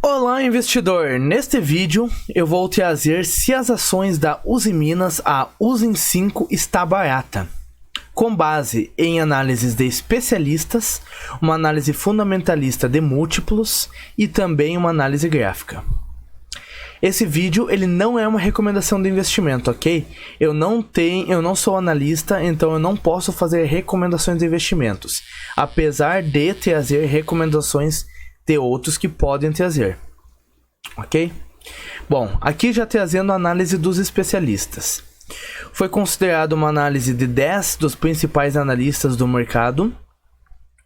Olá, investidor! Neste vídeo eu vou trazer se as ações da Usiminas, a Usim5, está barata, com base em análises de especialistas, uma análise fundamentalista de múltiplos e também uma análise gráfica. Esse vídeo ele não é uma recomendação de investimento, ok? Eu não sou analista, então eu não posso fazer recomendações de investimentos, apesar de trazer recomendações de outros que podem trazer, ok? Bom, aqui já trazendo a análise dos especialistas. Foi considerado uma análise de 10 dos principais analistas do mercado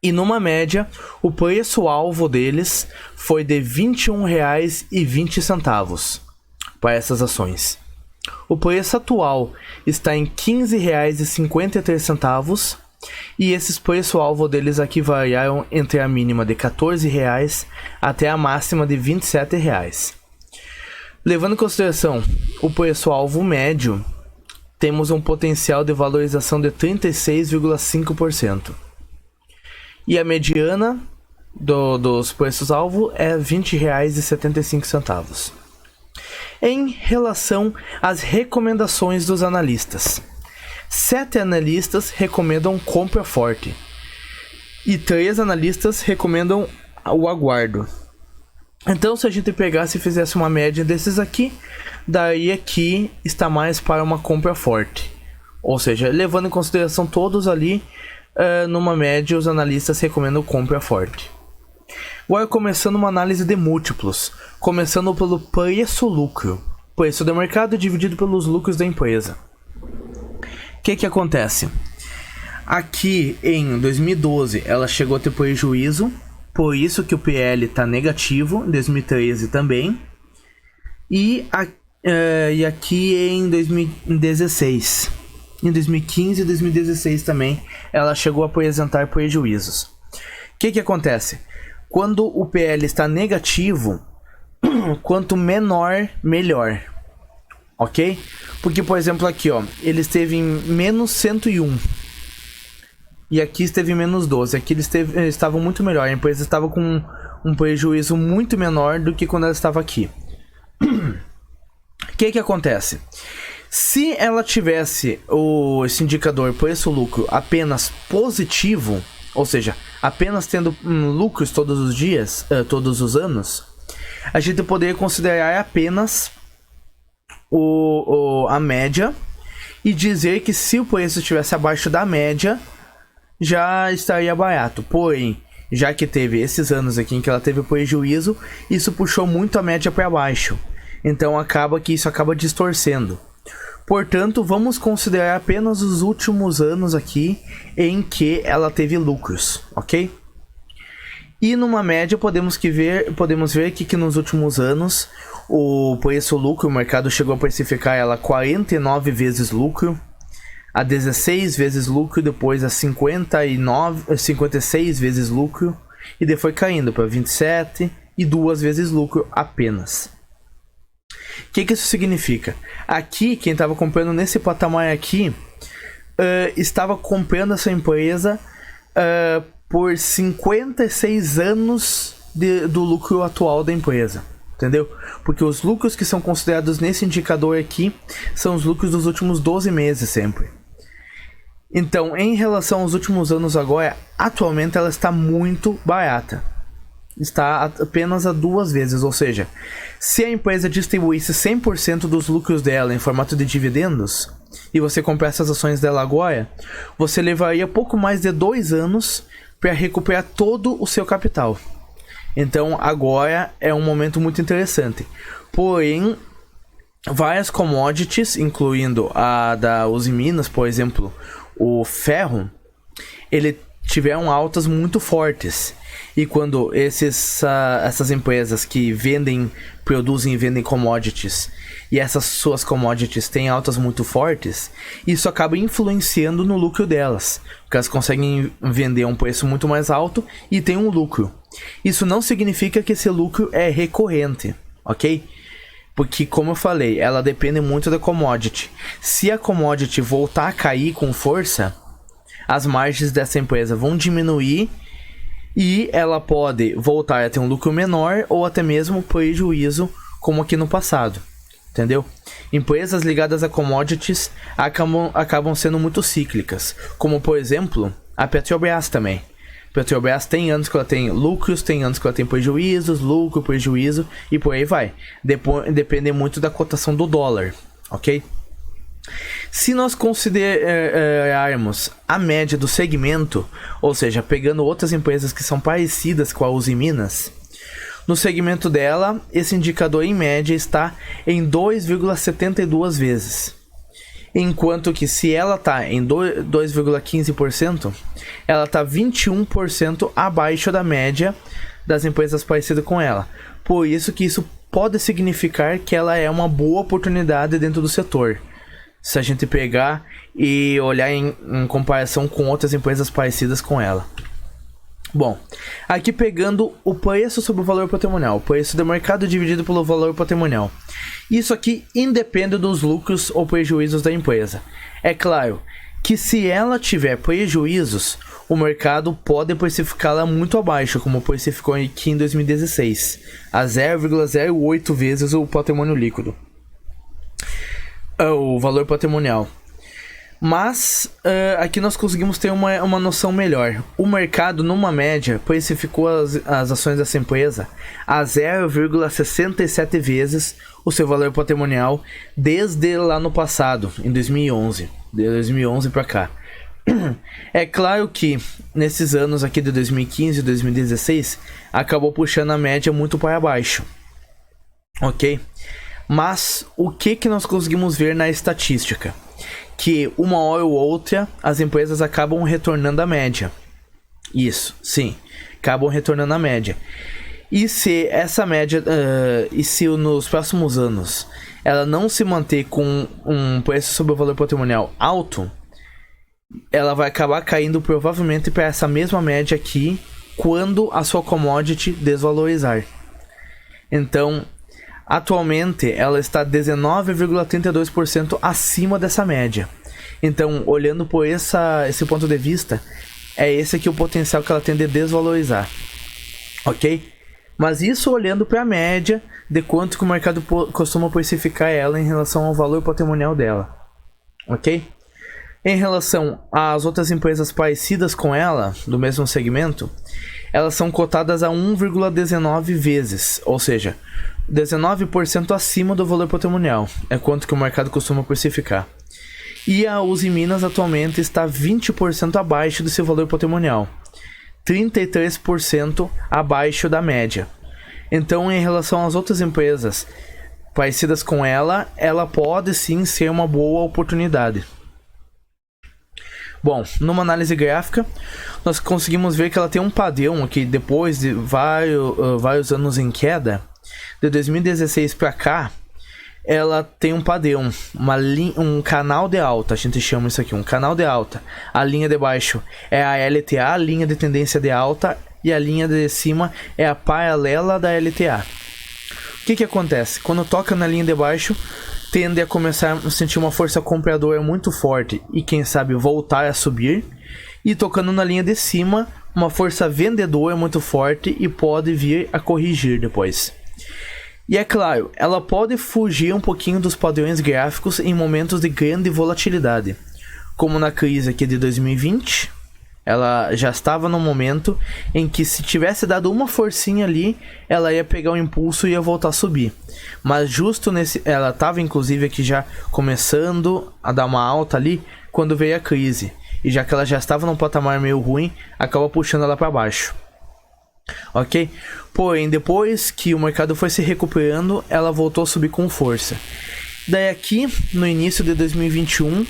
e numa média o preço-alvo deles foi de R$ 21,20 para essas ações. O preço atual está em R$ 15,53 e esses preço-alvo deles aqui variaram entre a mínima de R$ 14,00 até a máxima de R$ 27,00. Levando em consideração o preço-alvo médio, temos um potencial de valorização de 36,5%. E a mediana dos preços-alvo é R$ 20,75. Em relação às recomendações dos analistas, 7 analistas recomendam compra forte e 3 analistas recomendam o aguardo. Então, se a gente pegasse e fizesse uma média desses aqui, daí aqui está mais para uma compra forte. Ou seja, levando em consideração todos ali, numa média os analistas recomendam compra forte. Agora começando uma análise de múltiplos, começando pelo preço-lucro, preço do mercado dividido pelos lucros da empresa. O que acontece? Aqui em 2012 ela chegou a ter prejuízo, por isso que o PL está negativo, em 2013 também. E aqui em 2016, em 2015 e 2016 também ela chegou a apresentar prejuízos. O que acontece? Quando o PL está negativo, quanto menor, melhor. Ok? Porque, por exemplo, aqui, ó, ele esteve em menos 101. E aqui esteve em menos 12. Aqui eles estavam muito melhor. A empresa estava com um prejuízo muito menor do que quando ela estava aqui. O que acontece? Se ela tivesse esse indicador preço-lucro apenas positivo, ou seja, apenas tendo lucros todos os dias, todos os anos, a gente poderia considerar apenas a média e dizer que se o preço estivesse abaixo da média já estaria barato. Porém, já que teve esses anos aqui em que ela teve prejuízo, isso puxou muito a média para baixo, então acaba que isso acaba distorcendo. Portanto, vamos considerar apenas os últimos anos aqui em que ela teve lucros, ok? E numa média podemos ver que nos últimos anos o preço-lucro, o mercado chegou a precificar ela 49 vezes lucro, a 16 vezes lucro, depois a 56 vezes lucro, e depois foi caindo para 27 e 2 vezes lucro apenas. O que isso significa? Aqui, quem estava comprando nesse patamar aqui, estava comprando essa empresa por 56 anos do lucro atual da empresa. Entendeu? Porque os lucros que são considerados nesse indicador aqui são os lucros dos últimos 12 meses sempre. Então, em relação aos últimos anos agora, atualmente ela está muito barata. Está apenas a 2 vezes, ou seja, se a empresa distribuísse 100% dos lucros dela em formato de dividendos e você comprasse as ações dela agora, você levaria pouco mais de 2 anos para recuperar todo o seu capital. Então agora é um momento muito interessante. Porém, várias commodities, incluindo a da Usiminas, por exemplo, o ferro, ele tiveram altas muito fortes. E quando essas empresas que produzem e vendem commodities, e essas suas commodities têm altas muito fortes, isso acaba influenciando no lucro delas, porque elas conseguem vender a um preço muito mais alto e tem um lucro. Isso não significa que esse lucro é recorrente, ok? Porque, como eu falei, ela depende muito da commodity. Se a commodity voltar a cair com força, as margens dessa empresa vão diminuir E ela pode voltar a ter um lucro menor ou até mesmo prejuízo, como aqui no passado. Entendeu? Empresas ligadas a commodities acabam sendo muito cíclicas, como por exemplo a Petrobras também. Petrobras tem anos que ela tem lucros, tem anos que ela tem prejuízos, lucro, prejuízo e por aí vai. Depende muito da cotação do dólar, ok? Se nós considerarmos a média do segmento, ou seja, pegando outras empresas que são parecidas com a Uzi Minas, no segmento dela, esse indicador em média está em 2,72 vezes. Enquanto que se ela está em 2,15%, ela está 21% abaixo da média das empresas parecidas com ela. Por isso que isso pode significar que ela é uma boa oportunidade dentro do setor. Se a gente pegar e olhar em comparação com outras empresas parecidas com ela. Bom, aqui pegando o preço sobre o valor patrimonial, o preço do mercado dividido pelo valor patrimonial. Isso aqui independe dos lucros ou prejuízos da empresa. É claro que se ela tiver prejuízos, o mercado pode precificá-la muito abaixo, como precificou aqui em 2016, a 0,08 vezes o patrimônio líquido, o valor patrimonial. Mas aqui nós conseguimos ter uma noção melhor. O mercado, numa média, precificou as ações dessa empresa a 0,67 vezes o seu valor patrimonial desde lá no passado, em 2011. De 2011 para cá. É claro que nesses anos aqui de 2015 e 2016 acabou puxando a média muito para baixo. Ok? Mas o que nós conseguimos ver na estatística? Que uma hora ou outra as empresas acabam retornando à média. Isso, sim, acabam retornando à média. E se essa média, e se nos próximos anos ela não se manter com um preço sobre o valor patrimonial alto, ela vai acabar caindo provavelmente para essa mesma média aqui quando a sua commodity desvalorizar. Então, atualmente ela está 19,32% acima dessa média. Então, olhando por esse ponto de vista, é esse aqui o potencial que ela tem de desvalorizar. Ok? Mas isso olhando para a média de quanto que o mercado costuma precificar ela em relação ao valor patrimonial dela. Ok? Em relação às outras empresas parecidas com ela, do mesmo segmento, elas são cotadas a 1,19 vezes, ou seja, 19% acima do valor patrimonial, é quanto que o mercado costuma precificar. E a Uzi Minas atualmente está 20% abaixo do seu valor patrimonial, 33% abaixo da média. Então, em relação às outras empresas parecidas com ela, ela pode sim ser uma boa oportunidade. Bom, numa análise gráfica, nós conseguimos ver que ela tem um padrão aqui depois de vários anos em queda. De 2016 para cá, ela tem um padrão, um canal de alta, a gente chama isso aqui, um canal de alta. A linha de baixo é a LTA, a linha de tendência de alta, e a linha de cima é a paralela da LTA. O que acontece? Quando toca na linha de baixo, tende a começar a sentir uma força compradora muito forte e quem sabe voltar a subir. E tocando na linha de cima, uma força vendedora muito forte e pode vir a corrigir depois. E é claro, ela pode fugir um pouquinho dos padrões gráficos em momentos de grande volatilidade, como na crise aqui de 2020. Ela já estava no momento em que se tivesse dado uma forcinha ali, ela ia pegar o impulso e ia voltar a subir. Mas justo nesse, ela estava inclusive aqui já começando a dar uma alta ali quando veio a crise. E já que ela já estava num patamar meio ruim, acaba puxando ela para baixo. Ok? Porém, depois que o mercado foi se recuperando, ela voltou a subir com força. Daí aqui, no início de 2021,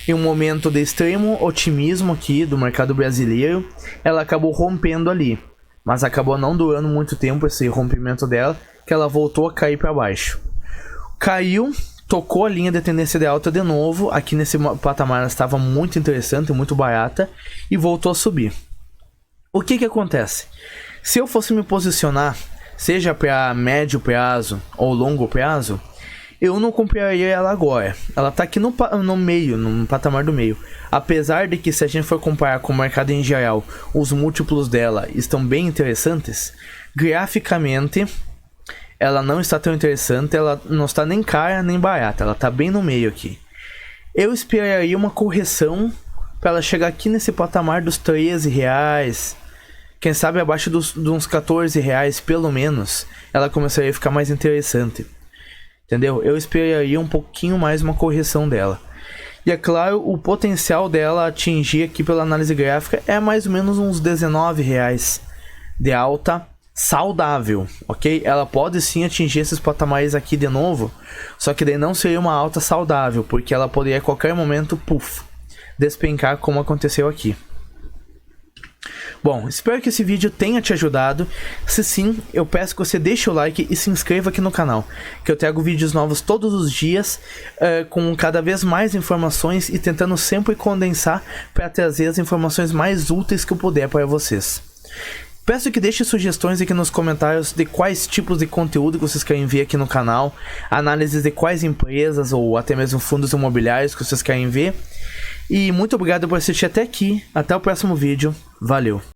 em um momento de extremo otimismo aqui do mercado brasileiro, ela acabou rompendo ali. Mas acabou não durando muito tempo esse rompimento dela, que ela voltou a cair para baixo. Caiu, tocou a linha de tendência de alta de novo, aqui nesse patamar ela estava muito interessante, muito barata, e voltou a subir. O que acontece? Se eu fosse me posicionar, seja para médio prazo ou longo prazo, Eu não compraria ela agora. Ela tá aqui no meio, no patamar do meio. Apesar de que, se a gente for comparar com o mercado em geral, os múltiplos dela estão bem interessantes. Graficamente, ela não está tão interessante. Ela não está nem cara nem barata. Ela tá bem no meio aqui. Eu esperaria uma correção para ela chegar aqui nesse patamar dos R$13. Quem sabe abaixo de uns R$14 pelo menos. Ela começaria a ficar mais interessante. Entendeu? Eu esperaria um pouquinho mais uma correção dela. E é claro, o potencial dela atingir aqui pela análise gráfica é mais ou menos uns R$19 de alta saudável, ok? Ela pode sim atingir esses patamares aqui de novo, só que daí não seria uma alta saudável, porque ela poderia a qualquer momento, despencar como aconteceu aqui. Bom, espero que esse vídeo tenha te ajudado. Se sim, eu peço que você deixe o like e se inscreva aqui no canal, que eu trago vídeos novos todos os dias, com cada vez mais informações e tentando sempre condensar para trazer as informações mais úteis que eu puder para vocês. Peço que deixe sugestões aqui nos comentários de quais tipos de conteúdo que vocês querem ver aqui no canal, análises de quais empresas ou até mesmo fundos imobiliários que vocês querem ver. E muito obrigado por assistir até aqui. Até o próximo vídeo. Valeu!